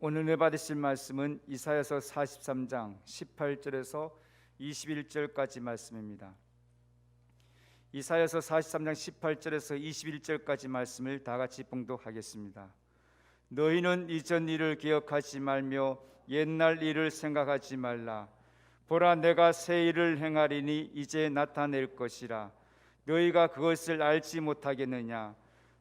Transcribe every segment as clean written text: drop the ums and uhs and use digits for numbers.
오늘 은혜 받으실 말씀은 이사야서 43장 18절에서 21절까지 말씀입니다. 이사야서 43장 18절에서 21절까지 말씀을 다 같이 봉독하겠습니다. 너희는 이전 일을 기억하지 말며 옛날 일을 생각하지 말라. 보라, 내가 새 일을 행하리니 이제 나타낼 것이라. 너희가 그것을 알지 못하겠느냐?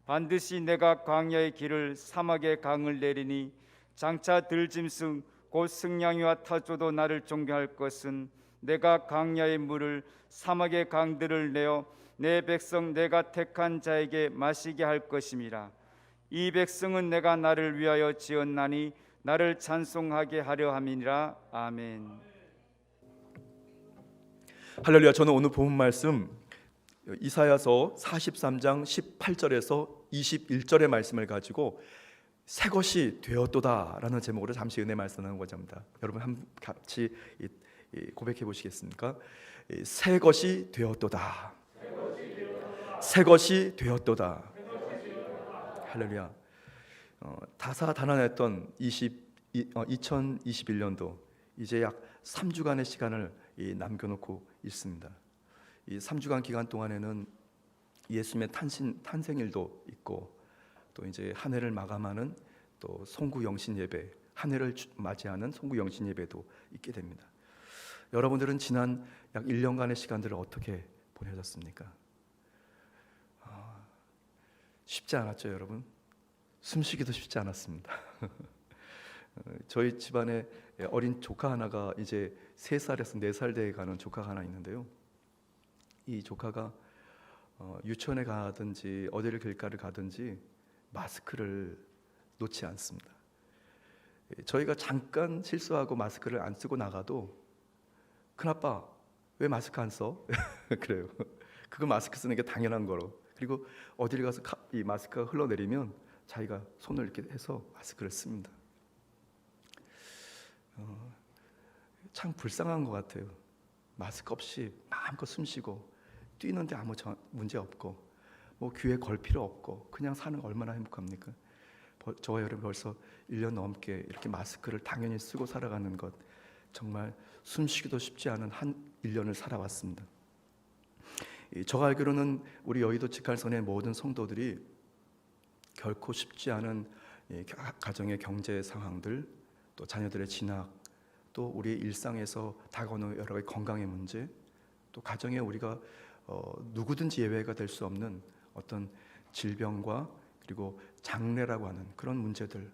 반드시 내가 광야의 길을 사막의 강을 내리니 장차 들짐승 곧 승냥이와 타조도 나를 존경할 것은 내가 광야의 물을 사막의 강들을 내어 내 백성 내가 택한 자에게 마시게 할 것임이라. 이 백성은 내가 나를 위하여 지었나니 나를 찬송하게 하려 함이니라. 아멘. 할렐루야. 저는 오늘 본 말씀 이사야서 43장 18절에서 21절의 말씀을 가지고 새 것이 되었도다라는 제목으로 잠시 은혜 말씀하는 것입니다. 여러분 같이 고백해 보시겠습니까? 새 것이 되었도다. 새 것이 되었도다. 할렐루야. 다사다난했던 2021년도 이제 약 3주간의 시간을 남겨놓고 있습니다. 이 3주간 기간 동안에는 예수님의 탄생일도 있고, 또 이제 한 해를 마감하는 또 송구영신 예배, 한 해를 맞이하는 송구영신 예배도 있게 됩니다. 여러분들은 지난 약 1년간의 시간들을 어떻게 보내셨습니까? 쉽지 않았죠, 여러분. 숨쉬기도 쉽지 않았습니다. 저희 집안에 어린 조카 하나가 이제 3살에서 4살 돼 가는 조카가 하나 있는데요. 이 조카가 유치원에 가든지 어디를 길가를 가든지 마스크를 놓지 않습니다. 저희가 잠깐 실수하고 마스크를 안 쓰고 나가도 큰아빠 왜 마스크 안 써? 그래요. 그거 마스크 쓰는 게 당연한 거로. 그리고 어디를 가서 이 마스크가 흘러내리면 자기가 손을 이렇게 해서 마스크를 씁니다. 참 불쌍한 것 같아요. 마스크 없이 마음껏 숨쉬고 뛰는데 아무 문제 없고 뭐 귀에 걸 필요 없고 그냥 사는 거 얼마나 행복합니까? 저와 여러분 벌써 1년 넘게 이렇게 마스크를 당연히 쓰고 살아가는 것, 정말 숨쉬기도 쉽지 않은 한 1년을 살아왔습니다. 제가 알기로는 우리 여의도 직할선의 모든 성도들이 결코 쉽지 않은 가정의 경제 상황들, 또 자녀들의 진학, 또 우리의 일상에서 다가오는 여러 가지 건강의 문제, 또 가정에 우리가 누구든지 예외가 될 수 없는 어떤 질병과 그리고 장래라고 하는 그런 문제들,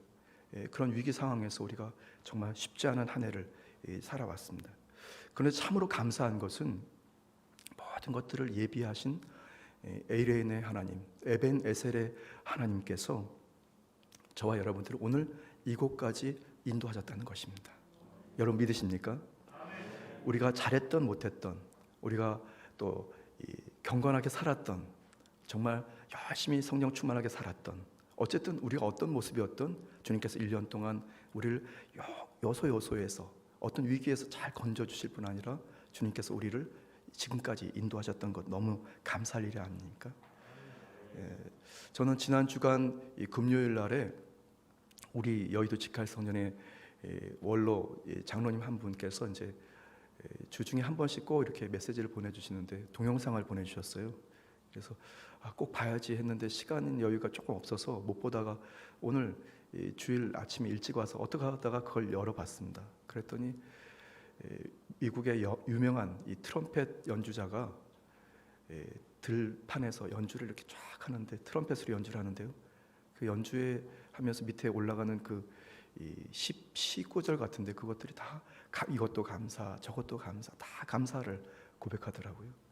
그런 위기 상황에서 우리가 정말 쉽지 않은 한 해를 살아왔습니다. 그런데 참으로 감사한 것은 모든 것들을 예비하신 에이레인의 하나님, 에벤 에셀의 하나님께서 저와 여러분들을 오늘 이곳까지 인도하셨다는 것입니다. 여러분 믿으십니까? 우리가 잘했던 못했던, 우리가 또 경건하게 살았던, 정말 열심히 성령 충만하게 살았던, 어쨌든 우리가 어떤 모습이었던 주님께서 1년 동안 우리를 요소요소에서 어떤 위기에서 잘 건져주실 뿐 아니라 주님께서 우리를 지금까지 인도하셨던 것 너무 감사할 일이 아닙니까? 저는 지난 주간 금요일 날에 우리 여의도 직할성전의 원로 장로님 한 분께서 이제 주중에 한 번씩 꼭 이렇게 메시지를 보내주시는데 동영상을 보내주셨어요. 그래서 꼭 봐야지 했는데 시간 여유가 조금 없어서 못 보다가 오늘 주일 아침에 일찍 와서 어떻게 하다가 그걸 열어봤습니다. 그랬더니 미국의 유명한 이 트럼펫 연주자가 들판에서 연주를 이렇게 쫙 하는데, 트럼펫으로 연주를 하는데요, 그 연주에 하면서 밑에 올라가는 그 시구절 같은데 그것들이 다 이것도 감사, 저것도 감사, 다 감사를 고백하더라고요.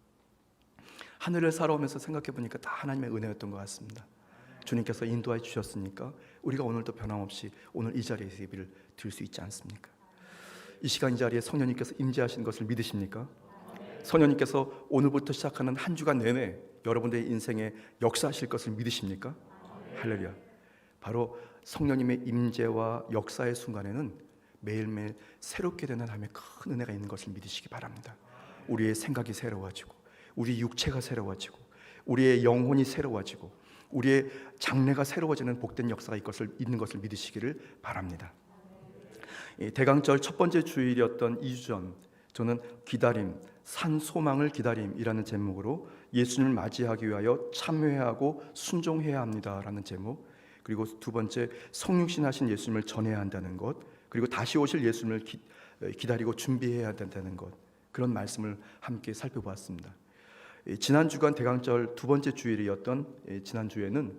하늘을 살아오면서 생각해 보니까 다 하나님의 은혜였던 것 같습니다. 주님께서 인도해 주셨으니까 우리가 오늘도 변함없이 오늘 이 자리에서 예배를 드릴 수 있지 않습니까? 이 시간 이 자리에 성령님께서 임재하시는 것을 믿으십니까? 성령님께서 오늘부터 시작하는 한 주간 내내 여러분들의 인생에 역사하실 것을 믿으십니까? 할렐루야. 바로 성령님의 임재와 역사의 순간에는 매일매일 새롭게 되는 하나님의 큰 은혜가 있는 것을 믿으시기 바랍니다. 우리의 생각이 새로워지고, 우리 육체가 새로워지고, 우리의 영혼이 새로워지고, 우리의 장래가 새로워지는 복된 역사가 있는 것을 믿으시기를 바랍니다. 이 대강절 첫 번째 주일이었던 2주 전, 저는 기다림, 산 소망을 기다림이라는 제목으로 예수님을 맞이하기 위하여 참회하고 순종해야 합니다라는 제목, 그리고 두 번째 성육신하신 예수님을 전해야 한다는 것, 그리고 다시 오실 예수님을 기다리고 준비해야 된다는 것, 그런 말씀을 함께 살펴보았습니다. 지난 주간 대강절 두 번째 주일이었던 지난 주에는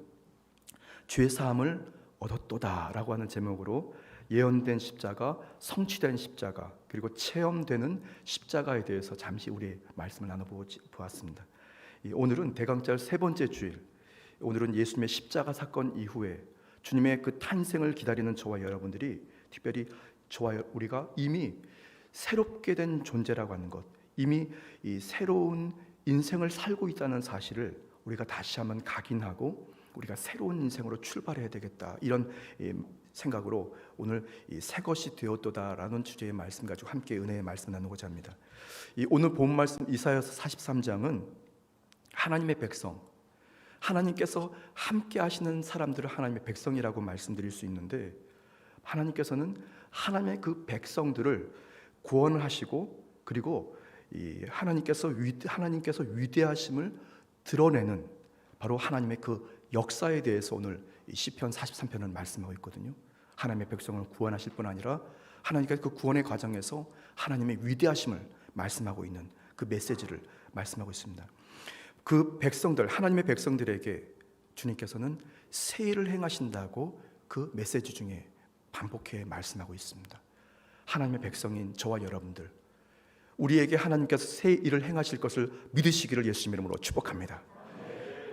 죄 사함을 얻었도다라고 하는 제목으로 예언된 십자가, 성취된 십자가, 그리고 체험되는 십자가에 대해서 잠시 우리 말씀을 나눠보았습니다. 오늘은 대강절 세 번째 주일, 오늘은 예수님의 십자가 사건 이후에 주님의 그 탄생을 기다리는 저와 여러분들이, 특별히 저와 우리가 이미 새롭게 된 존재라고 하는 것, 이미 이 새로운 인생을 살고 있다는 사실을 우리가 다시 한번 각인하고 우리가 새로운 인생으로 출발해야 되겠다, 이런 생각으로 오늘 새 것이 되었도다라는 주제의 말씀 가지고 함께 은혜의 말씀 나누고자 합니다. 오늘 본 말씀 이사야서 43장은 하나님의 백성, 하나님께서 함께 하시는 사람들을 하나님의 백성이라고 말씀드릴 수 있는데, 하나님께서는 하나님의 그 백성들을 구원하시고, 그리고 하나님께서 위대하심을 드러내는 바로 하나님의 그 역사에 대해서 오늘 시편 43편은 말씀하고 있거든요. 하나님의 백성을 구원하실 뿐 아니라 하나님께서 그 구원의 과정에서 하나님의 위대하심을 말씀하고 있는 그 메시지를 말씀하고 있습니다. 그 백성들, 하나님의 백성들에게 주님께서는 새 일을 행하신다고 그 메시지 중에 반복해 말씀하고 있습니다. 하나님의 백성인 저와 여러분들, 우리에게 하나님께서 새 일을 행하실 것을 믿으시기를 예수님 이름으로 축복합니다.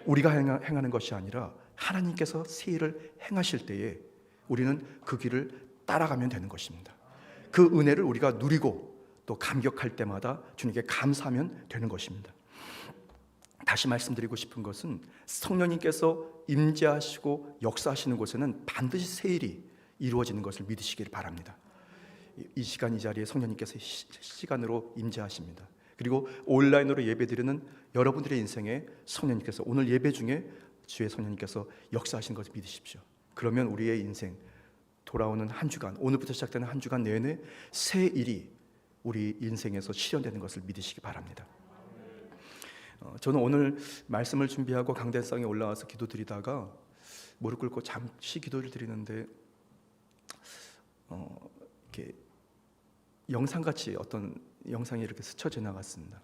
우리가 행하는 것이 아니라 하나님께서 새 일을 행하실 때에 우리는 그 길을 따라가면 되는 것입니다. 그 은혜를 우리가 누리고 또 감격할 때마다 주님께 감사하면 되는 것입니다. 다시 말씀드리고 싶은 것은 성령님께서 임재하시고 역사하시는 곳에는 반드시 새 일이 이루어지는 것을 믿으시길 바랍니다. 이 시간 이 자리에 성령님께서 시간으로 임재하십니다. 그리고 온라인으로 예배드리는 여러분들의 인생에 성령님께서 오늘 예배 중에 주의 성령님께서 역사하시는 것을 믿으십시오. 그러면 우리의 인생 돌아오는 한 주간, 오늘부터 시작되는 한 주간 내내 새 일이 우리 인생에서 실현되는 것을 믿으시기 바랍니다. 저는 오늘 말씀을 준비하고 강대상에 올라와서 기도드리다가 무릎 꿇고 잠시 기도를 드리는데 이렇게 영상같이 어떤 영상이 이렇게 스쳐 지나갔습니다.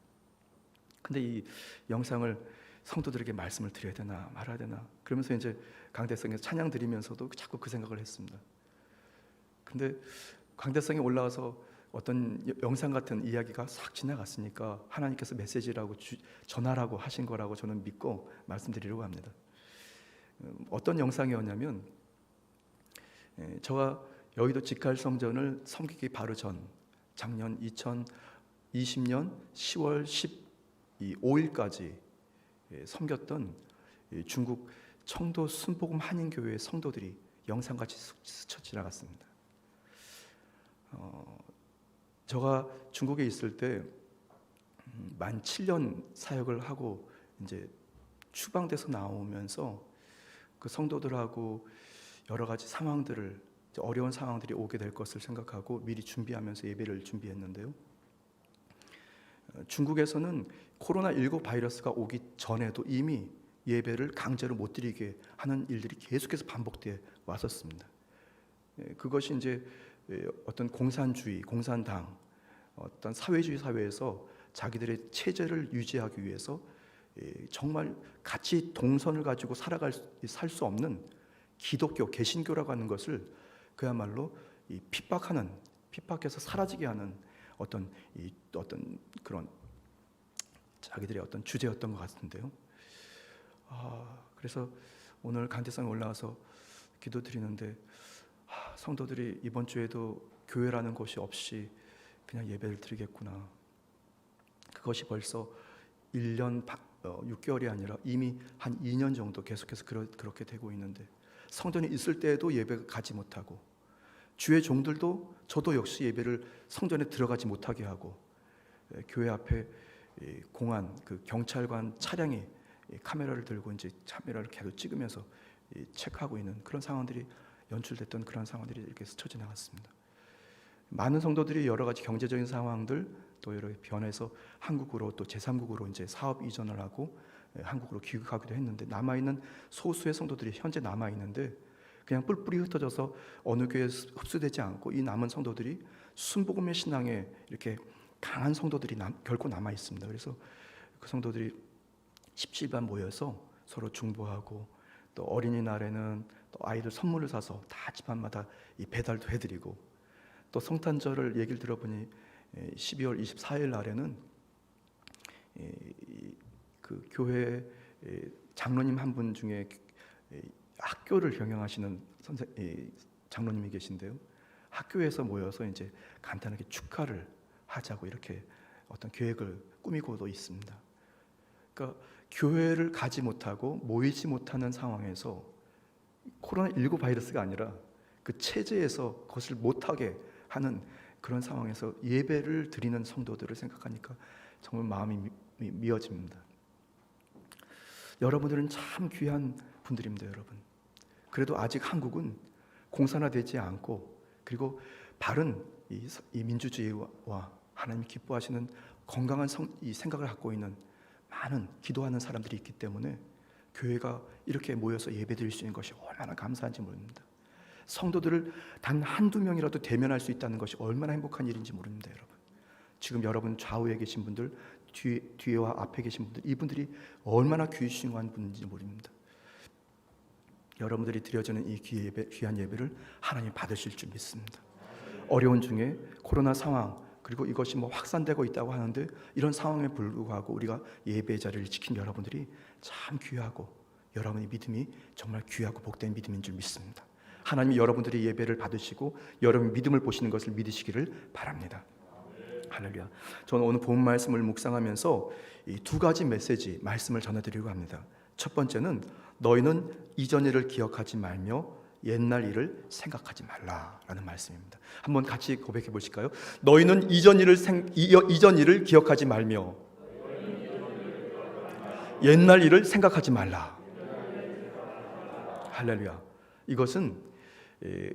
근데 이 영상을 성도들에게 말씀을 드려야 되나 말아야 되나, 그러면서 이제 강대상에서 찬양 드리면서도 자꾸 그 생각을 했습니다. 근데 강대상에 올라와서 어떤 영상 같은 이야기가 싹 지나갔으니까 하나님께서 메시지라고 전하라고 하신 거라고 저는 믿고 말씀드리려고 합니다. 어떤 영상이었냐면, 저와 여의도 직할성전을 섬기기 바로 전 작년 2020년 10월 15일까지 섬겼던 중국 청도 순복음 한인교회 성도들이 영상같이 스쳐 지나갔습니다. 제가 중국에 있을 때 만 7년 사역을 하고 이제 추방돼서 나오면서 그 성도들하고 여러 가지 상황들을, 어려운 상황들이 오게 될 것을 생각하고 미리 준비하면서 예배를 준비했는데요. 중국에서는 코로나19 바이러스가 오기 전에도 이미 예배를 강제로 못 드리게 하는 일들이 계속해서 반복돼 왔었습니다. 그것이 이제 어떤 공산주의, 공산당, 어떤 사회주의 사회에서 자기들의 체제를 유지하기 위해서 정말 같이 동선을 가지고 살 수 없는 기독교, 개신교라고 하는 것을 그야말로 핍박해서 사라지게 하는 어떤 그런 자기들의 어떤 주제였던 것 같은데요. 그래서 오늘 강대상에 올라와서 기도드리는데, 성도들이 이번 주에도 교회라는 곳이 없이 그냥 예배를 드리겠구나. 그것이 벌써 1년 6개월이 아니라 이미 한 2년 정도 계속해서 그렇게 되고 있는데, 성전에 있을 때에도 예배 가지 못하고, 주의 종들도 저도 역시 예배를 성전에 들어가지 못하게 하고, 교회 앞에 공안, 그 경찰관 차량이 카메라를 들고 이제 카메라를 계속 찍으면서 체크하고 있는 그런 상황들이 연출됐던 그런 상황들이 이렇게 스쳐 지나갔습니다. 많은 성도들이 여러 가지 경제적인 상황들 또 여러 변해서 한국으로 또 제3국으로 이제 사업 이전을 하고 한국으로 귀국하기도 했는데, 남아있는 소수의 성도들이 현재 남아있는데 그냥 뿔뿔이 흩어져서 어느 교회에 흡수되지 않고, 이 남은 성도들이 순복음의 신앙에 이렇게 강한 성도들이 결코 남아 있습니다. 그래서 그 성도들이 십시일반 모여서 서로 중보하고, 또 어린이날에는 또 아이들 선물을 사서 다 집안마다 이 배달도 해드리고, 또 성탄절을 얘기를 들어보니 12월 24일 날에는 그 교회 장로님 한 분 중에 학교를 경영하시는 장로님이 계신데요, 학교에서 모여서 이제 간단하게 축하를 하자고 이렇게 어떤 계획을 꾸미고도 있습니다. 그러니까 교회를 가지 못하고 모이지 못하는 상황에서, 코로나19 바이러스가 아니라 그 체제에서 그것을 못하게 하는 그런 상황에서 예배를 드리는 성도들을 생각하니까 정말 마음이 미어집니다. 여러분들은 참 귀한 분들입니다. 여러분, 그래도 아직 한국은 공산화되지 않고, 그리고 바른 이 민주주의와 하나님 기뻐하시는 건강한 이 생각을 갖고 있는 많은 기도하는 사람들이 있기 때문에 교회가 이렇게 모여서 예배드릴 수 있는 것이 얼마나 감사한지 모릅니다. 성도들을 단 한두 명이라도 대면할 수 있다는 것이 얼마나 행복한 일인지 모릅니다. 여러분, 지금 여러분 좌우에 계신 분들, 뒤에와 앞에 계신 분들, 이분들이 얼마나 귀중한 분인지 모릅니다. 여러분들이 드려지는 이 귀한 예배를 하나님 받으실 줄 믿습니다. 어려운 중에 코로나 상황, 그리고 이것이 확산되고 있다고 하는데, 이런 상황에 불구하고 우리가 예배의 자리를 지킨 여러분들이 참 귀하고, 여러분의 믿음이 정말 귀하고 복된 믿음인 줄 믿습니다. 하나님이 여러분들의 예배를 받으시고 여러분의 믿음을 보시는 것을 믿으시기를 바랍니다. 할렐루야. 저는 오늘 본 말씀을 묵상하면서 이 두 가지 말씀을 전해드리려고 합니다. 첫 번째는 너희는 이전 일을 기억하지 말며 옛날 일을 생각하지 말라라는 말씀입니다. 한번 같이 고백해 보실까요? 너희는 이전 일을 기억하지 말며 옛날 일을 생각하지 말라. 할렐루야. 이것은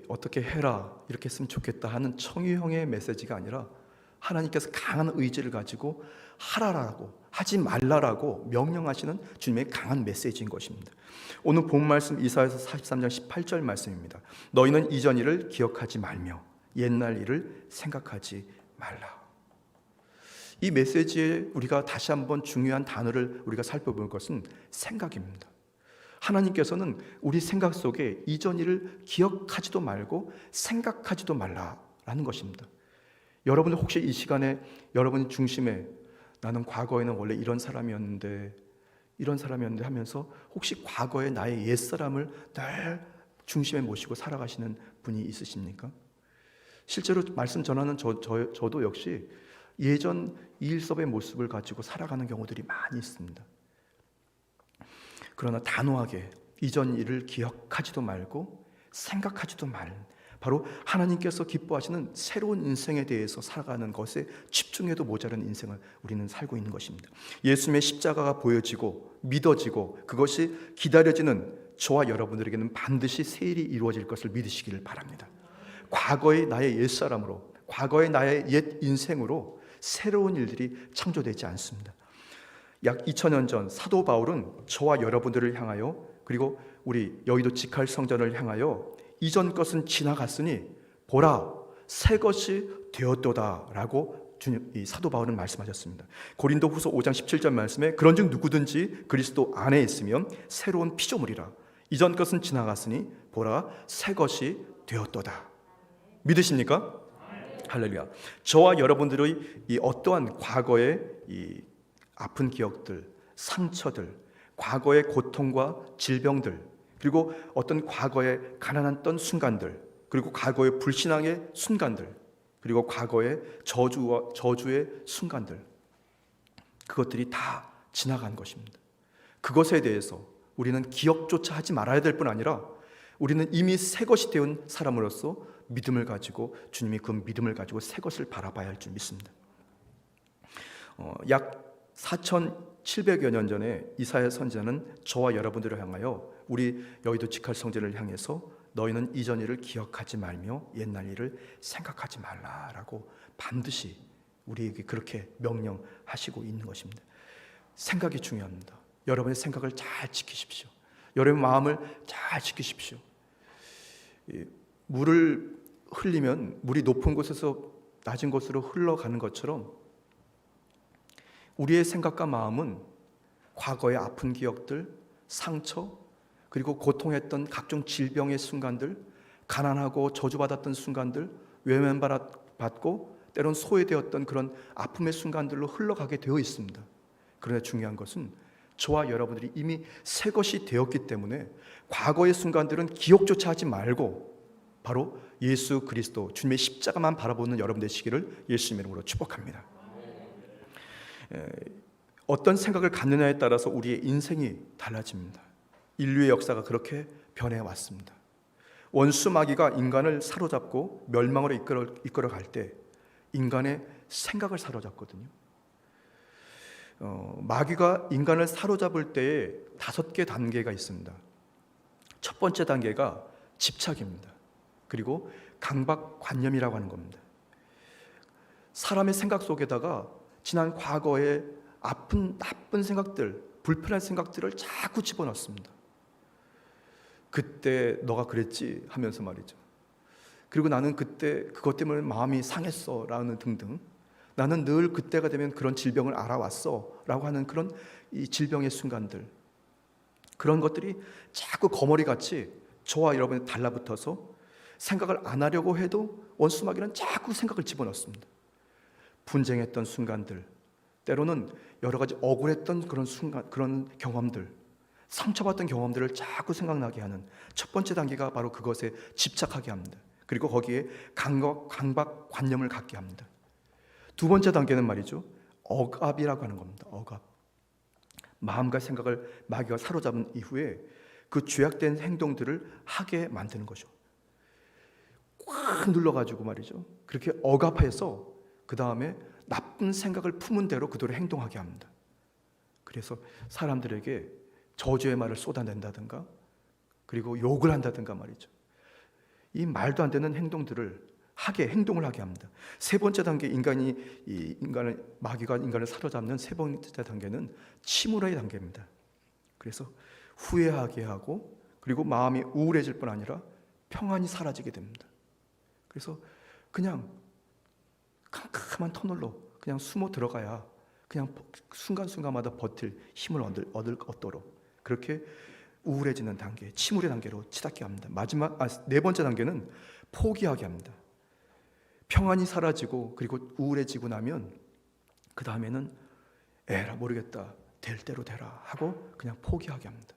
어떻게 해라, 이렇게 했으면 좋겠다 하는 청유형의 메시지가 아니라, 하나님께서 강한 의지를 가지고 하라라고, 하지 말라라고 명령하시는 주님의 강한 메시지인 것입니다. 오늘 본 말씀 이사야서 43장 18절 말씀입니다. 너희는 이전 일을 기억하지 말며 옛날 일을 생각하지 말라. 이 메시지에 우리가 다시 한번 중요한 단어를 우리가 살펴볼 것은 생각입니다. 하나님께서는 우리 생각 속에 이전 일을 기억하지도 말고 생각하지도 말라라는 것입니다. 여러분 혹시 이 시간에 여러분 중심에 나는 과거에는 원래 이런 사람이었는데 하면서 혹시 과거의 나의 옛사람을 늘 중심에 모시고 살아가시는 분이 있으십니까? 실제로 말씀 전하는 저도 역시 예전 이일섭의 모습을 가지고 살아가는 경우들이 많이 있습니다. 그러나 단호하게 이전 일을 기억하지도 말고 생각하지도 바로 하나님께서 기뻐하시는 새로운 인생에 대해서 살아가는 것에 집중해도 모자란 인생을 우리는 살고 있는 것입니다. 예수님의 십자가가 보여지고 믿어지고 그것이 기다려지는 저와 여러분들에게는 반드시 새 일이 이루어질 것을 믿으시기를 바랍니다. 과거의 나의 옛사람으로, 과거의 나의 옛 인생으로 새로운 일들이 창조되지 않습니다. 약 2000년 전 사도 바울은 저와 여러분들을 향하여, 그리고 우리 여의도 직할 성전을 향하여 이전 것은 지나갔으니 보라 새 것이 되었도다 라고 이 사도 바울은 말씀하셨습니다. 고린도후서 5장 17절 말씀에 그런즉 누구든지 그리스도 안에 있으면 새로운 피조물이라 이전 것은 지나갔으니 보라 새 것이 되었도다. 믿으십니까? 할렐루야. 저와 여러분들의 이 어떠한 과거의 이 아픈 기억들, 상처들, 과거의 고통과 질병들, 그리고 어떤 과거에 가난했던 순간들, 그리고 과거의 불신앙의 순간들, 그리고 과거의 저주의 순간들, 그것들이 다 지나간 것입니다. 그것에 대해서 우리는 기억조차 하지 말아야 될 뿐 아니라 우리는 이미 새 것이 되온 사람으로서 믿음을 가지고, 주님이 그 믿음을 가지고 새 것을 바라봐야 할 줄 믿습니다. 약 4700여 년 전에 이사야 선지자는 저와 여러분들을 향하여, 우리 여의도 직할 성전을 향해서 너희는 이전 일을 기억하지 말며 옛날 일을 생각하지 말라라고 반드시 우리에게 그렇게 명령하시고 있는 것입니다. 생각이 중요합니다. 여러분의 생각을 잘 지키십시오. 여러분의 마음을 잘 지키십시오. 물을 흘리면 물이 높은 곳에서 낮은 곳으로 흘러가는 것처럼 우리의 생각과 마음은 과거의 아픈 기억들, 상처, 그리고 고통했던 각종 질병의 순간들, 가난하고 저주받았던 순간들, 외면받고 때론 소외되었던 그런 아픔의 순간들로 흘러가게 되어 있습니다. 그러나 중요한 것은 저와 여러분들이 이미 새 것이 되었기 때문에 과거의 순간들은 기억조차 하지 말고 바로 예수 그리스도 주님의 십자가만 바라보는 여러분 되시기를 예수님의 이름으로 축복합니다. 어떤 생각을 갖느냐에 따라서 우리의 인생이 달라집니다. 인류의 역사가 그렇게 변해왔습니다. 원수 마귀가 인간을 사로잡고 멸망으로 이끌어갈 때 인간의 생각을 사로잡거든요. 마귀가 인간을 사로잡을 때에 5개 단계가 있습니다. 첫 번째 단계가 집착입니다. 그리고 강박관념이라고 하는 겁니다. 사람의 생각 속에다가 지난 과거의 아픈 나쁜 생각들, 불편한 생각들을 자꾸 집어넣습니다. 그때 너가 그랬지 하면서 말이죠. 그리고 나는 그때 그것 때문에 마음이 상했어 라는 등등, 나는 늘 그때가 되면 그런 질병을 알아왔어 라고 하는 그런 이 질병의 순간들, 그런 것들이 자꾸 거머리같이 저와 여러분이 달라붙어서 생각을 안 하려고 해도 원수마귀는 자꾸 생각을 집어넣습니다. 분쟁했던 순간들, 때로는 여러 가지 억울했던 그런 순간, 그런 경험들, 상처받던 경험들을 자꾸 생각나게 하는 첫 번째 단계가 바로 그것에 집착하게 합니다. 그리고 거기에 강박관념을 갖게 합니다. 두 번째 단계는 말이죠, 억압이라고 하는 겁니다. 억압. 마음과 생각을 마귀가 사로잡은 이후에 그 죄악된 행동들을 하게 만드는 거죠. 꽉 눌러가지고 말이죠, 그렇게 억압해서 그 다음에 나쁜 생각을 품은 대로 그대로 행동하게 합니다. 그래서 사람들에게 저주의 말을 쏟아낸다든가, 그리고 욕을 한다든가 말이죠. 이 말도 안 되는 행동을 하게 합니다. 세 번째 단계, 마귀가 인간을 사로잡는 세 번째 단계는 침울의 단계입니다. 그래서 후회하게 하고, 그리고 마음이 우울해질 뿐 아니라 평안이 사라지게 됩니다. 그래서 그냥 캄캄한 터널로 그냥 숨어 들어가야 그냥 순간순간마다 버틸 힘을 얻도록 그렇게 우울해지는 단계, 침울의 단계로 치닫게 합니다. 네 번째 단계는 포기하게 합니다. 평안이 사라지고 그리고 우울해지고 나면 그 다음에는 에라 모르겠다, 될 대로 되라 하고 그냥 포기하게 합니다.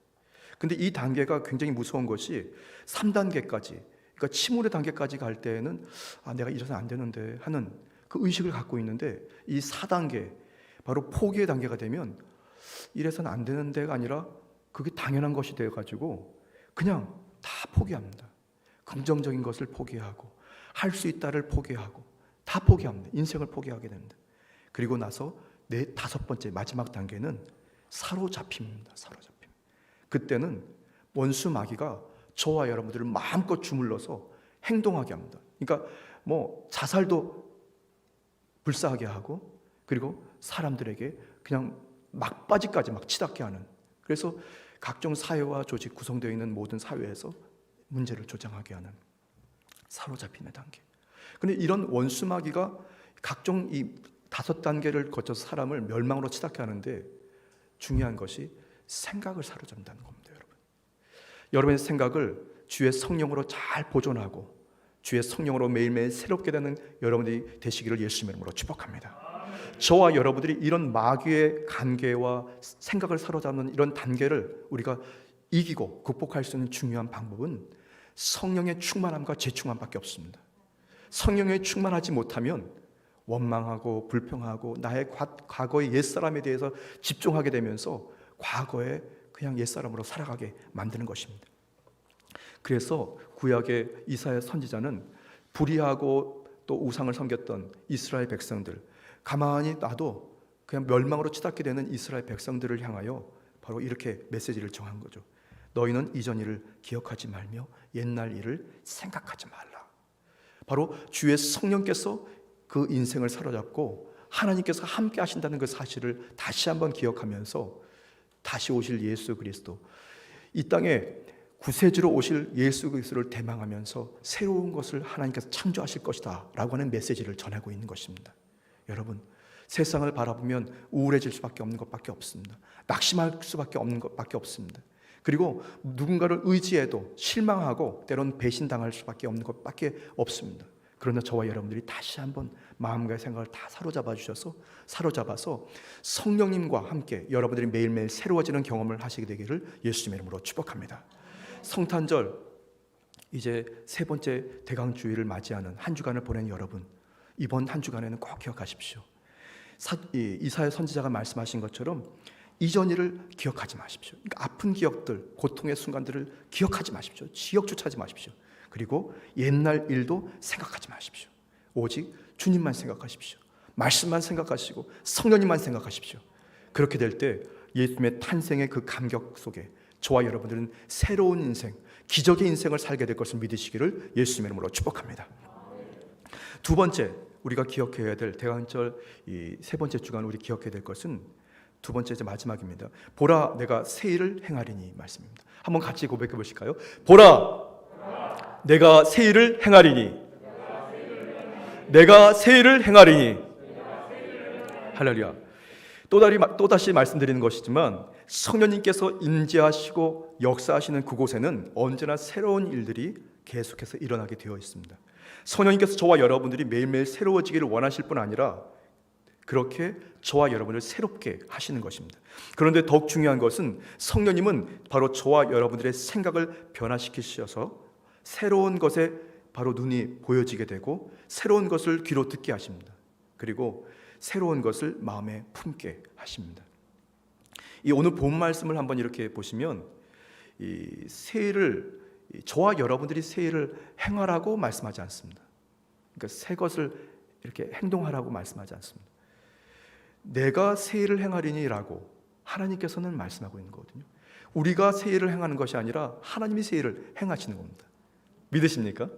근데 이 단계가 굉장히 무서운 것이 3단계까지, 그러니까 침울의 단계까지 갈 때에는 내가 이래서는 안 되는데 하는 그 의식을 갖고 있는데, 이 4단계, 바로 포기의 단계가 되면 이래서는 안 되는 데가 아니라 그게 당연한 것이 되어가지고 그냥 다 포기합니다. 긍정적인 것을 포기하고 할 수 있다를 포기하고 다 포기합니다. 인생을 포기하게 됩니다. 그리고 나서 5번째 마지막 단계는 사로잡힘입니다. 사로잡힘. 그때는 원수 마귀가 저와 여러분들을 마음껏 주물러서 행동하게 합니다. 그러니까 뭐 자살도 불사하게 하고, 그리고 사람들에게 그냥 막바지까지 막 치닫게 하는, 그래서 각종 사회와 조직 구성되어 있는 모든 사회에서 문제를 조장하게 하는 사로잡힘의 단계. 그런데 이런 원수마귀가 각종 이 5단계를 거쳐서 사람을 멸망으로 치닫게 하는데, 중요한 것이 생각을 사로잡는다는 겁니다. 여러분의 생각을 주의 성령으로 잘 보존하고 주의 성령으로 매일매일 새롭게 되는 여러분들이 되시기를 예수님의 이름으로 축복합니다. 저와 여러분들이 이런 마귀의 관계와 생각을 사로잡는 이런 단계를 우리가 이기고 극복할 수 있는 중요한 방법은 성령의 충만함과 재충만밖에 없습니다. 성령에 충만하지 못하면 원망하고 불평하고 나의 과거의 옛사람에 대해서 집중하게 되면서 과거에 그냥 옛사람으로 살아가게 만드는 것입니다. 그래서 구약의 이사야 선지자는 불의하고 또 우상을 섬겼던 이스라엘 백성들, 가만히 놔도 그냥 멸망으로 치닫게 되는 이스라엘 백성들을 향하여 바로 이렇게 메시지를 정한 거죠. 너희는 이전 일을 기억하지 말며 옛날 일을 생각하지 말라. 바로 주의 성령께서 그 인생을 사로잡고 하나님께서 함께 하신다는 그 사실을 다시 한번 기억하면서 다시 오실 예수 그리스도, 이 땅에 구세주로 오실 예수 그리스도를 대망하면서 새로운 것을 하나님께서 창조하실 것이다 라고 하는 메시지를 전하고 있는 것입니다. 여러분, 세상을 바라보면 우울해질 수밖에 없는 것밖에 없습니다. 낙심할 수밖에 없는 것밖에 없습니다. 그리고 누군가를 의지해도 실망하고 때로는 배신당할 수밖에 없는 것밖에 없습니다. 그러나 저와 여러분들이 다시 한번 마음과 생각을 다 사로잡아서 성령님과 함께 여러분들이 매일매일 새로워지는 경험을 하시게 되기를 예수님의 이름으로 축복합니다. 성탄절 이제 세 번째 대강주일을 맞이하는 한 주간을 보낸 여러분, 이번 한 주간에는 꼭 기억하십시오. 이사야 선지자가 말씀하신 것처럼 이전 일을 기억하지 마십시오. 그러니까 아픈 기억들, 고통의 순간들을 기억하지 마십시오. 지역조차 하지 마십시오. 그리고 옛날 일도 생각하지 마십시오. 오직 주님만 생각하십시오. 말씀만 생각하시고 성령님만 생각하십시오. 그렇게 될 때 예수님의 탄생의 그 감격 속에 저와 여러분들은 새로운 인생, 기적의 인생을 살게 될 것을 믿으시기를 예수님의 이름으로 축복합니다. 두 번째, 우리가 기억해야 될 대강절 이 세 번째 주간 우리 기억해야 될 것은 두 번째, 이제 마지막입니다. 보라, 내가 새 일을 행하리니 말씀입니다. 한번 같이 고백해 보실까요? 보라, 내가 새 일을 행하리니, 내가 새 일을 행하리니. 할렐루야. 또다시 말씀드리는 것이지만 성령님께서 임재하시고 역사하시는 그곳에는 언제나 새로운 일들이 계속해서 일어나게 되어 있습니다. 성령님께서 저와 여러분들이 매일매일 새로워지기를 원하실 뿐 아니라 그렇게 저와 여러분을 새롭게 하시는 것입니다. 그런데 더욱 중요한 것은 성령님은 바로 저와 여러분들의 생각을 변화시키셔서 새로운 것에 바로 눈이 보여지게 되고 새로운 것을 귀로 듣게 하십니다. 그리고 새로운 것을 마음에 품게 하십니다. 이 오늘 본 말씀을 한번 이렇게 보시면 이 새해를 저와 여러분들이 새해를 행하라고 말씀하지 않습니다. 그러니까 새 것을 이렇게 행동하라고 말씀하지 않습니다. 내가 새해를 행하리니라고 하나님께서는 말씀하고 있는 거거든요. 우리가 새해를 행하는 것이 아니라 하나님이 새해를 행하시는 겁니다. 믿으십니까?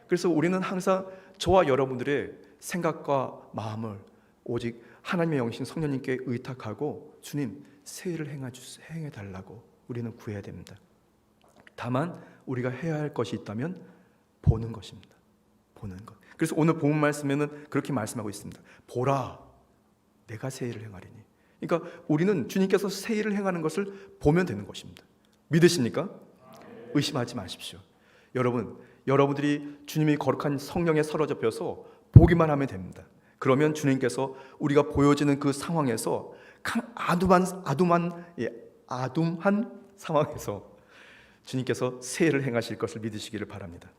그래서 우리는 항상 저와 여러분들의 생각과 마음을 오직 하나님의 영이신 성령님께 의탁하고 주님 새해를 행해달라고 우리는 구해야 됩니다. 다만 우리가 해야 할 것이 있다면 보는 것입니다. 보는 것. 그래서 오늘 본 말씀에는 그렇게 말씀하고 있습니다. 보라, 내가 새해를 행하리니. 그러니까 우리는 주님께서 새해를 행하는 것을 보면 되는 것입니다. 믿으십니까? 의심하지 마십시오. 여러분들이 주님이 거룩한 성령에 사로잡혀서 보기만 하면 됩니다. 그러면 주님께서 우리가 보여지는 그 상황에서 아둠한 상황에서 주님께서 새해를 행하실 것을 믿으시기를 바랍니다.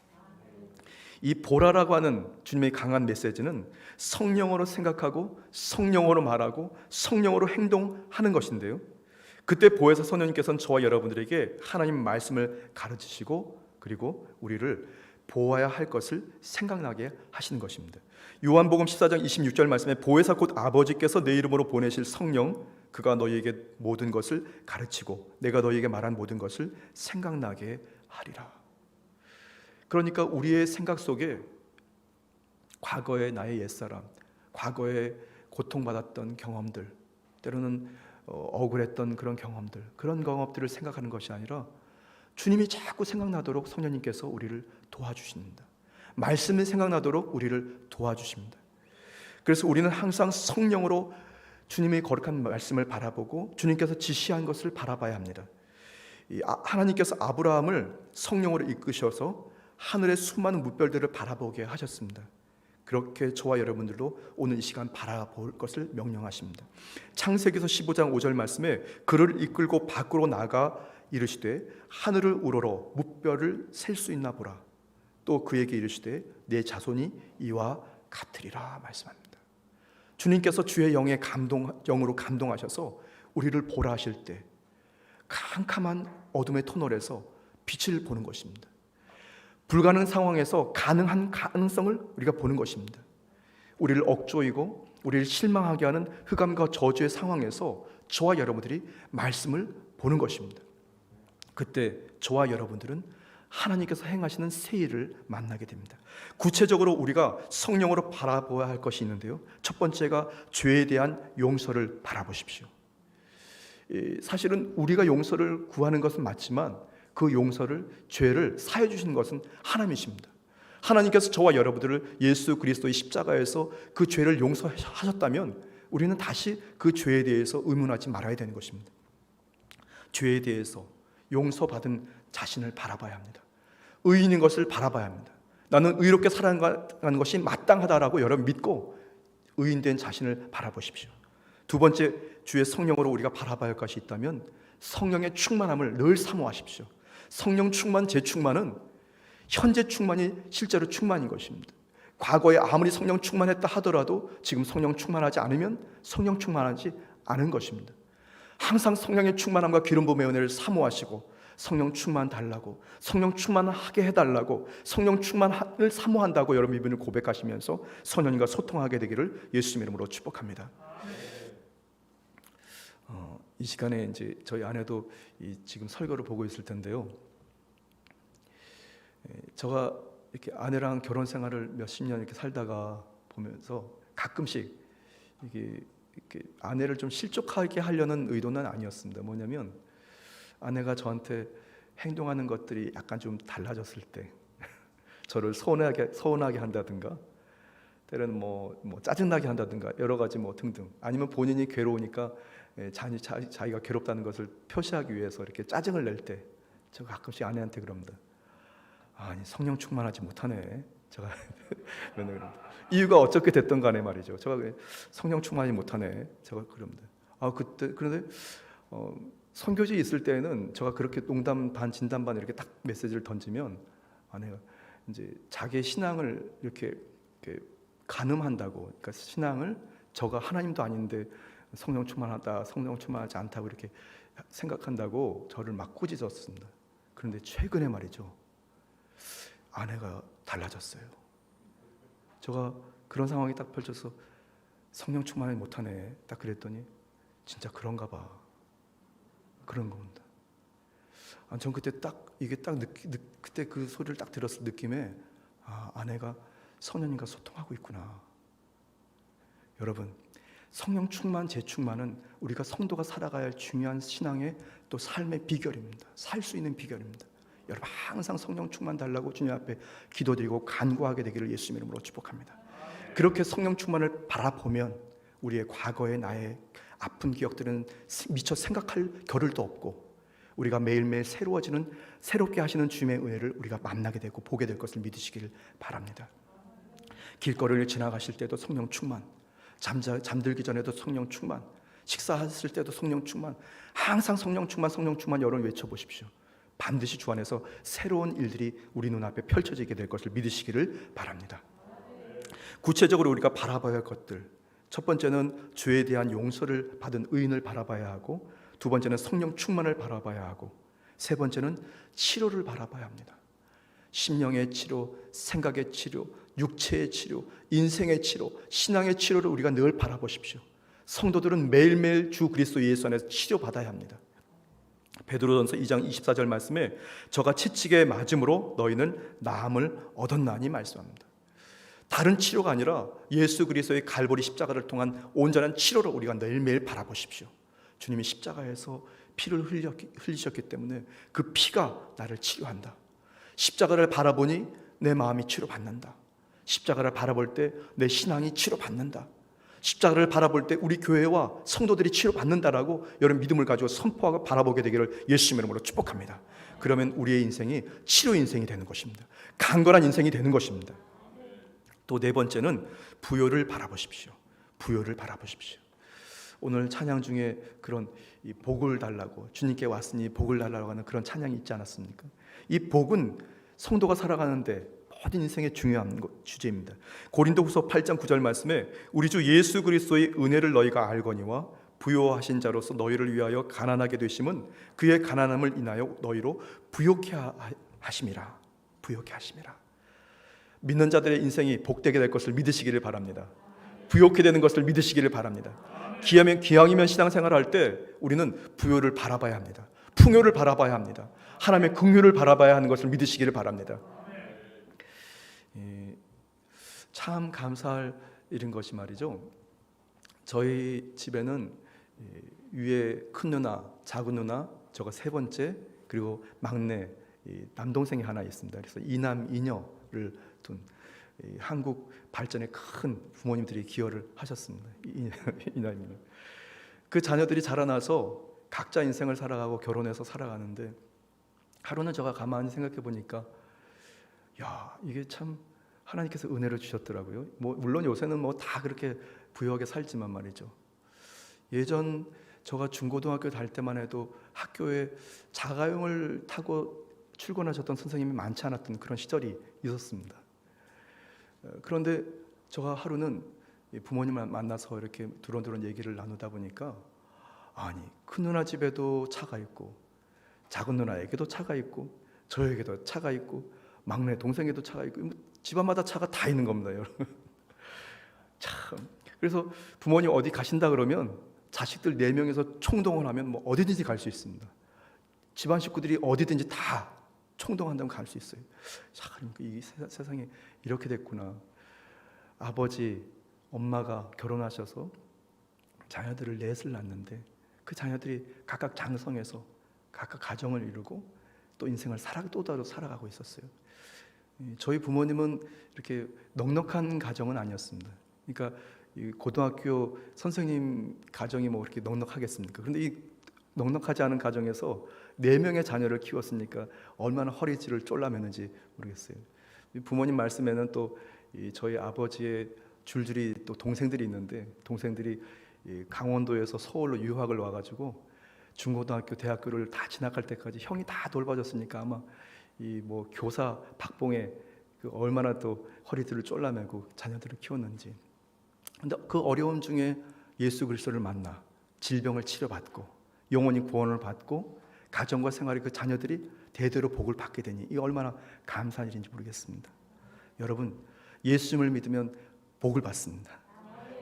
이 보라라고 하는 주님의 강한 메시지는 성령으로 생각하고 성령으로 말하고 성령으로 행동하는 것인데요, 그때 보혜사 성령님께서는 저와 여러분들에게 하나님 말씀을 가르치시고 그리고 우리를 보아야 할 것을 생각나게 하시는 것입니다. 요한복음 14장 26절 말씀에 보혜사 곧 아버지께서 내 이름으로 보내실 성령, 그가 너희에게 모든 것을 가르치고 내가 너희에게 말한 모든 것을 생각나게 하리라. 그러니까 우리의 생각 속에 과거의 나의 옛사람, 과거에 고통받았던 경험들, 때로는 억울했던 그런 경험들, 그런 경험들을 생각하는 것이 아니라 주님이 자꾸 생각나도록 성령님께서 우리를 도와주십니다. 말씀이 생각나도록 우리를 도와주십니다. 그래서 우리는 항상 성령으로 주님의 거룩한 말씀을 바라보고 주님께서 지시한 것을 바라봐야 합니다. 하나님께서 아브라함을 성령으로 이끄셔서 하늘의 수많은 물별들을 바라보게 하셨습니다. 그렇게 저와 여러분들도 오늘 이 시간 바라볼 것을 명령하십니다. 창세기서 15장 5절 말씀에 그를 이끌고 밖으로 나가 이르시되 하늘을 우러러 물별을 셀 수 있나 보라. 또 그에게 이르시되 내 자손이 이와 같으리라 말씀합니다. 주님께서 주의 영으로 감동하셔서 우리를 보라 하실 때 캄캄한 어둠의 터널에서 빛을 보는 것입니다. 불가능한 상황에서 가능한 가능성을 우리가 보는 것입니다. 우리를 억조이고 우리를 실망하게 하는 흑암과 저주의 상황에서 저와 여러분들이 말씀을 보는 것입니다. 그때 저와 여러분들은 하나님께서 행하시는 새 일을 만나게 됩니다. 구체적으로 우리가 성령으로 바라보아야 할 것이 있는데요. 첫 번째가 죄에 대한 용서를 바라보십시오. 사실은 우리가 용서를 구하는 것은 맞지만 그 용서를, 죄를 사해 주시는 것은 하나님이십니다. 하나님께서 저와 여러분들을 예수 그리스도의 십자가에서 그 죄를 용서하셨다면 우리는 다시 그 죄에 대해서 의문하지 말아야 되는 것입니다. 죄에 대해서 용서받은 자신을 바라봐야 합니다. 의인인 것을 바라봐야 합니다. 나는 의롭게 살아가는 것이 마땅하다라고 여러분 믿고 의인된 자신을 바라보십시오. 두 번째, 주의 성령으로 우리가 바라봐야 할 것이 있다면 성령의 충만함을 늘 사모하십시오. 성령 충만, 재충만은 현재 충만이 실제로 충만인 것입니다. 과거에 아무리 성령 충만했다 하더라도 지금 성령 충만하지 않으면 성령 충만하지 않은 것입니다. 항상 성령의 충만함과 기름 부음의 은혜를 사모하시고 성령 충만 달라고, 성령 충만하게 해달라고, 성령 충만을 사모한다고 여러분 이분을 고백하시면서 성령님과 소통하게 되기를 예수님 이름으로 축복합니다. 이 시간에 이제 저희 아내도 지금 설교를 보고 있을 텐데요. 제가 이렇게 아내랑 결혼 생활을 몇십 년 이렇게 살다가 보면서 가끔씩 이렇게 아내를 좀 실족하게 하려는 의도는 아니었습니다. 뭐냐면 아내가 저한테 행동하는 것들이 약간 좀 달라졌을 때 저를 서운하게 한다든가 때로는 뭐 짜증나게 한다든가 여러 가지 뭐 등등, 아니면 본인이 괴로우니까 자기가 괴롭다는 것을 표시하기 위해서 이렇게 짜증을 낼 때 제가 가끔씩 아내한테 그럽니다. 아니 성령 충만하지 못하네. 제가 맨날 그럽니다. 이유가 어떻게 됐든 간에 말이죠. 제가 성령 충만하지 못하네. 제가 그럽니다. 그때 그런데 선교지에 있을 때는 제가 그렇게 농담 반 진담 반 이렇게 딱 메시지를 던지면 아내가 이제 자기의 신앙을 이렇게 가늠한다고, 그러니까 신앙을 저가 하나님도 아닌데 성령 충만하다, 성령 충만하지 않다고 이렇게 생각한다고 저를 막 꾸짖었습니다. 그런데 최근에 말이죠, 아내가 달라졌어요. 제가 그런 상황이 딱 펼쳐서 성령 충만하지 못하네 딱 그랬더니 진짜 그런가 봐, 그런 겁니다. 전 그때 딱 이게 딱 그때 그 소리를 딱 들었을 느낌에 아내가 성령님과 소통하고 있구나. 여러분, 성령 충만, 재충만은 우리가 성도가 살아가야 할 중요한 신앙의 또 삶의 비결입니다. 살 수 있는 비결입니다. 여러분 항상 성령 충만 달라고 주님 앞에 기도드리고 간구하게 되기를 예수님 이름으로 축복합니다. 그렇게 성령 충만을 바라보면 우리의 과거의 나의 아픈 기억들은 미처 생각할 겨를도 없고 우리가 매일매일 새롭게 하시는 주님의 은혜를 우리가 만나게 되고 보게 될 것을 믿으시길 바랍니다. 길거리를 지나가실 때도 성령 충만, 잠들기 전에도 성령 충만, 식사하실 때도 성령 충만, 항상 성령 충만 여러분 외쳐보십시오. 반드시 주 안에서 새로운 일들이 우리 눈앞에 펼쳐지게 될 것을 믿으시기를 바랍니다. 구체적으로 우리가 바라봐야 할 것들, 첫 번째는 죄에 대한 용서를 받은 의인을 바라봐야 하고, 두 번째는 성령 충만을 바라봐야 하고, 세 번째는 치료를 바라봐야 합니다. 심령의 치료, 생각의 치료, 육체의 치료, 인생의 치료, 신앙의 치료를 우리가 늘 바라보십시오. 성도들은 매일매일 주 그리스도 예수 안에서 치료받아야 합니다. 베드로전서 2장 24절 말씀에 저가 채찍에 맞음으로 너희는 나음을 얻었나니 말씀합니다. 다른 치료가 아니라 예수 그리스도의 갈보리 십자가를 통한 온전한 치료를 우리가 매일매일 바라보십시오. 주님이 십자가에서 피를 흘리셨기 때문에 그 피가 나를 치료한다. 십자가를 바라보니 내 마음이 치료받는다. 십자가를 바라볼 때 내 신앙이 치료받는다. 십자가를 바라볼 때 우리 교회와 성도들이 치료받는다라고 여러분 믿음을 가지고 선포하고 바라보게 되기를 예수님 이름으로 축복합니다. 그러면 우리의 인생이 치료 인생이 되는 것입니다. 강건한 인생이 되는 것입니다. 또 네 번째는 부요를 바라보십시오. 부요를 바라보십시오. 오늘 찬양 중에 그런 이 복을 달라고, 주님께 왔으니 복을 달라고 하는 그런 찬양이 있지 않았습니까? 이 복은 성도가 살아가는데 모든 인생의 중요한 주제입니다. 고린도후서 8장 9절 말씀에 우리 주 예수 그리스도의 은혜를 너희가 알거니와 부요하신 자로서 너희를 위하여 가난하게 되심은 그의 가난함을 인하여 너희로 부요케 하심이라. 부요케 하심이라. 믿는 자들의 인생이 복되게 될 것을 믿으시기를 바랍니다. 부요케 되는 것을 믿으시기를 바랍니다. 기왕이면 신앙생활을 할 때 우리는 부요를 바라봐야 합니다. 풍요를 바라봐야 합니다. 하나님의 긍휼을 바라봐야 하는 것을 믿으시기를 바랍니다. 참 감사할 일인 것이 말이죠. 저희 집에는 위에 큰 누나, 작은 누나, 저가 세 번째, 그리고 막내 남동생이 하나 있습니다. 그래서 이남 이녀를 둔 한국 발전에 큰 부모님들이 기여를 하셨습니다. 이남이녀. 그 자녀들이 자라나서 각자 인생을 살아가고 결혼해서 살아가는데, 하루는 제가 가만히 생각해 보니까 야, 이게 참 하나님께서 은혜를 주셨더라고요. 물론 요새는 다 그렇게 부유하게 살지만 말이죠. 예전 제가 중고등학교 다닐 때만 해도 학교에 자가용을 타고 출근하셨던 선생님이 많지 않았던 그런 시절이 있었습니다. 그런데 제가 하루는 부모님을 만나서 이렇게 두런두런 얘기를 나누다 보니까, 아니, 큰 누나 집에도 차가 있고, 작은 누나에게도 차가 있고, 저에게도 차가 있고, 막내 동생에도 차가 있고, 집안마다 차가 다 있는 겁니다, 여러분. 참. 그래서 부모님 어디 가신다 그러면 자식들 4명에서 총동원 하면 어디든지 갈 수 있습니다. 집안 식구들이 어디든지 다 총동원한다면 갈 수 있어요. 참, 이 세상이 이렇게 됐구나. 아버지, 엄마가 결혼하셔서 자녀들을 넷을 낳는데, 그 자녀들이 각각 장성해서 각각 가정을 이루고 또 인생을 또 다르게 살아가고 있었어요. 저희 부모님은 이렇게 넉넉한 가정은 아니었습니다. 그러니까 이 고등학교 선생님 가정이 이렇게 넉넉하겠습니까? 그런데 이 넉넉하지 않은 가정에서 4명의 자녀를 키웠으니까 얼마나 허리질을 쫄라매는지 모르겠어요. 부모님 말씀에는 또 저희 아버지의 줄줄이 또 동생들이 있는데, 동생들이 강원도에서 서울로 유학을 와가지고 중고등학교, 대학교를 다 진학할 때까지 형이 다 돌봐줬으니까 아마 교사 박봉에 얼마나 또 허리들을 쫄라매고 자녀들을 키웠는지. 근데 그 어려움 중에 예수 그리스도를 만나 질병을 치료받고 영원히 구원을 받고 가정과 생활에 그 자녀들이 대대로 복을 받게 되니 이 얼마나 감사한 일인지 모르겠습니다. 여러분, 예수님을 믿으면 복을 받습니다.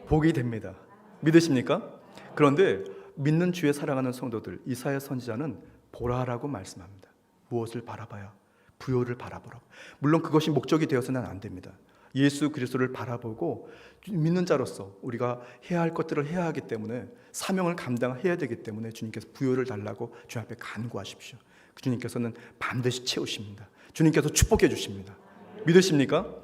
복이 됩니다. 믿으십니까? 그런데 믿는 주에 살아가는 성도들, 이사야 선지자는 보라라고 말씀합니다. 무엇을 바라봐야? 부요를 바라보라고. 물론 그것이 목적이 되어서는 안 됩니다. 예수 그리스도를 바라보고 믿는 자로서 우리가 해야 할 것들을 해야 하기 때문에, 사명을 감당해야 되기 때문에 주님께서 부요를 달라고 주님 앞에 간구하십시오. 주님께서는 반드시 채우십니다. 주님께서 축복해 주십니다. 믿으십니까?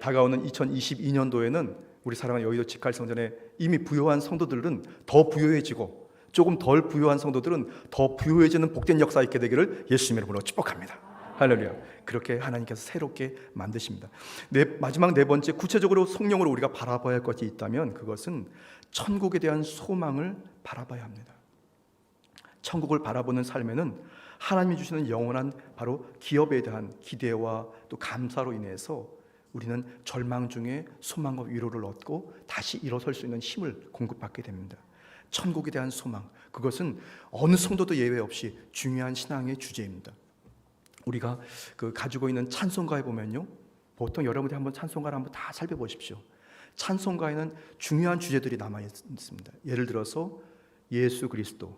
다가오는 2022년도에는 우리 사랑하는 여의도 직할성전에 이미 부요한 성도들은 더 부요해지고, 조금 덜 부요한 성도들은 더 부요해지는 복된 역사 있게 되기를 예수님의 이름으로 축복합니다. 할렐루야. 그렇게 하나님께서 새롭게 만드십니다. 마지막 4번째, 구체적으로 성령으로 우리가 바라봐야 할 것이 있다면 그것은 천국에 대한 소망을 바라봐야 합니다. 천국을 바라보는 삶에는 하나님이 주시는 영원한 바로 기업에 대한 기대와 또 감사로 인해서 우리는 절망 중에 소망과 위로를 얻고 다시 일어설 수 있는 힘을 공급받게 됩니다. 천국에 대한 소망, 그것은 어느 성도도 예외 없이 중요한 신앙의 주제입니다. 우리가 가지고 있는 찬송가에 보면요, 보통 여러분들이 한번 찬송가를 한번 다 살펴보십시오. 찬송가에는 중요한 주제들이 남아 있습니다. 예를 들어서 예수 그리스도,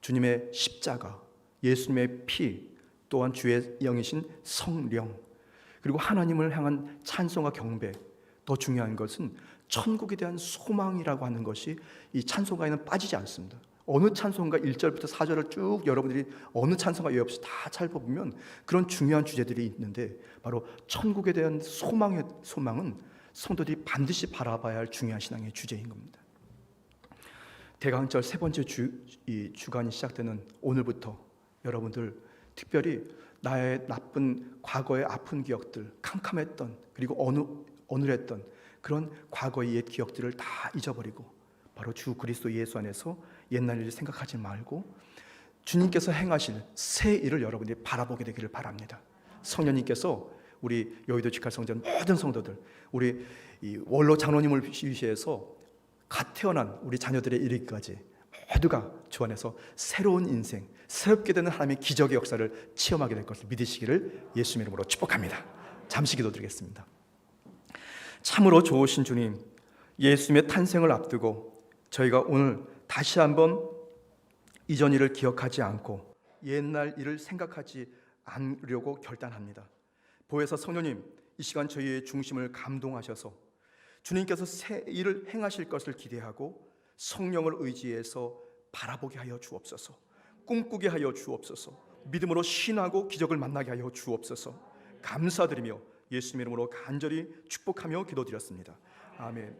주님의 십자가, 예수님의 피, 또한 주의 영이신 성령, 그리고 하나님을 향한 찬송과 경배, 더 중요한 것은 천국에 대한 소망이라고 하는 것이 이 찬송가에는 빠지지 않습니다. 어느 찬송가 1절부터 4절을 쭉 여러분들이 어느 찬송가 예외 없이 다 살펴보면 그런 중요한 주제들이 있는데, 바로 천국에 대한 소망은 성도들이 반드시 바라봐야 할 중요한 신앙의 주제인 겁니다. 대강절 3번째 주간이 시작되는 오늘부터 여러분들 특별히 나의 나쁜 과거의 아픈 기억들, 캄캄했던, 그리고 어눌했던 그런 과거의 옛 기억들을 다 잊어버리고 바로 주 그리스도 예수 안에서 옛날 일을 생각하지 말고 주님께서 행하실 새 일을 여러분들이 바라보게 되기를 바랍니다. 성령님께서 우리 여의도 직할성전 모든 성도들, 우리 이 원로 장로님을 위시해서 갓 태어난 우리 자녀들의 이르기까지 모두가 주 안에서 새로운 인생, 새롭게 되는 하나님의 기적의 역사를 체험하게 될 것을 믿으시기를 예수님의 이름으로 축복합니다. 잠시 기도드리겠습니다. 참으로 좋으신 주님, 예수님의 탄생을 앞두고 저희가 오늘 다시 한번 이전 일을 기억하지 않고 옛날 일을 생각하지 않으려고 결단합니다. 보혜사 성령님, 이 시간 저희의 중심을 감동하셔서 주님께서 새 일을 행하실 것을 기대하고 성령을 의지해서 바라보게 하여 주옵소서. 꿈꾸게 하여 주옵소서. 믿음으로 신하고 기적을 만나게 하여 주옵소서. 감사드리며 예수님 이름으로 간절히 축복하며 기도드렸습니다. 아멘.